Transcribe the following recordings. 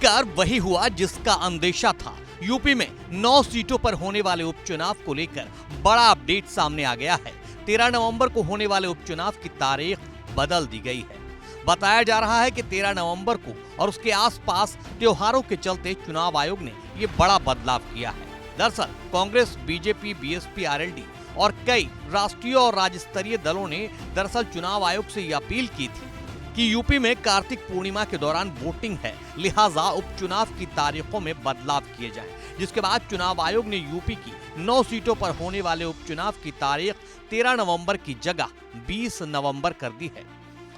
आखिरकार वही हुआ जिसका अंदेशा था। यूपी में 9 सीटों पर होने वाले उपचुनाव को लेकर बड़ा अपडेट सामने आ गया है। 13 नवंबर को होने वाले उपचुनाव की तारीख बदल दी गई है। बताया जा रहा है कि 13 नवंबर को और उसके आसपास त्योहारों के चलते चुनाव आयोग ने ये बड़ा बदलाव किया है। दरअसल कांग्रेस, बीजेपी, बीएसपी, आरएलडी और कई राष्ट्रीय और राज्य स्तरीय दलों ने दरअसल चुनाव आयोग से यह अपील की थी कि यूपी में कार्तिक पूर्णिमा के दौरान वोटिंग है, लिहाजा उपचुनाव की तारीखों में बदलाव किए जाएं। जिसके बाद चुनाव आयोग ने यूपी की 9 सीटों पर होने वाले उपचुनाव की तारीख 13 नवंबर की जगह 20 नवंबर कर दी है।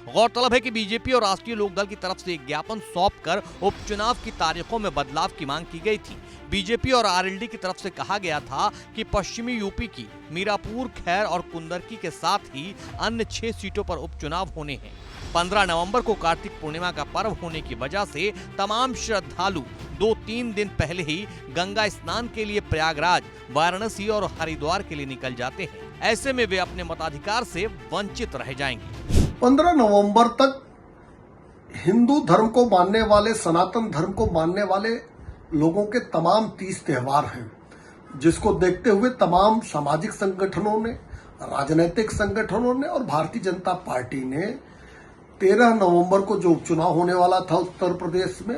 गौरतलब है कि बीजेपी और राष्ट्रीय लोकदल की तरफ से एक ज्ञापन सौंपकर उपचुनाव की तारीखों में बदलाव की मांग की गई थी। बीजेपी और आरएलडी की तरफ से कहा गया था कि पश्चिमी यूपी की मीरापुर, खैर और कुंदरकी के साथ ही अन्य 6 सीटों पर उपचुनाव होने हैं। 15 नवंबर को कार्तिक पूर्णिमा का पर्व होने की वजह से तमाम श्रद्धालु 2-3 दिन पहले ही गंगा स्नान के लिए प्रयागराज, वाराणसी और हरिद्वार के लिए निकल जाते हैं। ऐसे में वे अपने मताधिकार से वंचित रह जाएंगे। 15 नवंबर तक हिंदू धर्म को मानने वाले, सनातन धर्म को मानने वाले लोगों के तमाम 30 त्योहार हैं, जिसको देखते हुए तमाम सामाजिक संगठनों ने, राजनीतिक संगठनों ने और भारतीय जनता पार्टी ने 13 नवंबर को जो उपचुनाव होने वाला था उत्तर प्रदेश में,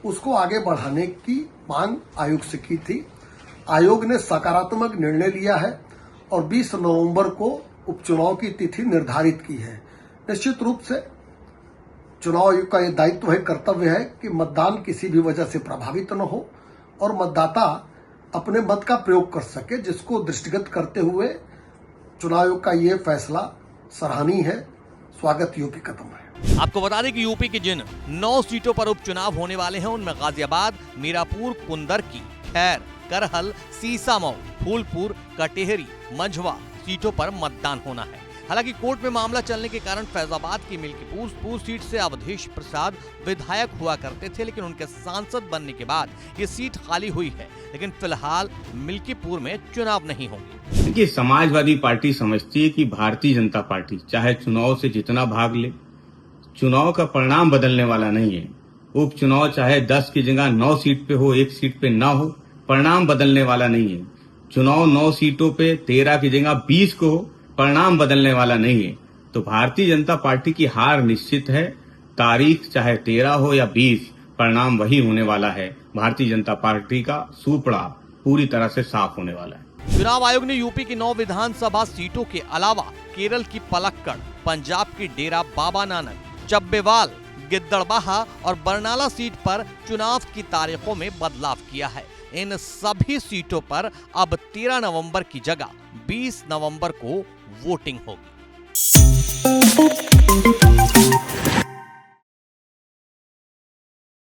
उसको आगे बढ़ाने की मांग आयोग से की थी। आयोग ने सकारात्मक निर्णय लिया है और 20 नवंबर को उपचुनाव की तिथि निर्धारित की है। निश्चित रूप से चुनाव आयोग का यह दायित्व है, कर्तव्य है कि मतदान किसी भी वजह से प्रभावित न हो और मतदाता अपने मत का प्रयोग कर सके, जिसको दृष्टिगत करते हुए चुनाव आयोग का यह फैसला सराहनीय है, स्वागत योग्य कदम है। आपको बता दें कि यूपी की जिन 9 सीटों पर उपचुनाव होने वाले हैं उनमें गाजियाबाद, मीरापुर, कुंदरकी, खैर, करहल, सीसामऊ, फूलपुर, कटेहरी, मंझवा सीटों पर मतदान होना है। हालांकि कोर्ट में मामला चलने के कारण फैजाबाद की मिल्कीपुर सीट से अवधेश प्रसाद विधायक हुआ करते थे, लेकिन उनके सांसद बनने के बाद ये सीट खाली हुई है। लेकिन फिलहाल मिल्कीपुर में चुनाव नहीं होंगे। देखिए, समाजवादी पार्टी समझती है कि भारतीय जनता पार्टी चाहे चुनाव से जितना भाग ले, चुनाव का परिणाम बदलने वाला नहीं है। उपचुनाव चाहे 10 की जगह 9 सीट पे हो, 1 सीट पे ना हो, परिणाम बदलने वाला नहीं है। चुनाव 9 सीटों पे 13 की जगह 20 को हो, परिणाम बदलने वाला नहीं है। तो भारतीय जनता पार्टी की हार निश्चित है। तारीख चाहे 13 हो या 20, परिणाम वही होने वाला है। भारतीय जनता पार्टी का सूपड़ा पूरी तरह से साफ होने वाला है। चुनाव आयोग ने यूपी की 9 विधानसभा सीटों के अलावा केरल की पलक्कड़, पंजाब की डेरा बाबा नानक, चब्बेवाल, गिद्दड़बाहा और बरनाला सीट पर चुनाव की तारीखों में बदलाव किया है। इन सभी सीटों पर अब 13 नवंबर की जगह 20 नवंबर को वोटिंग होगी।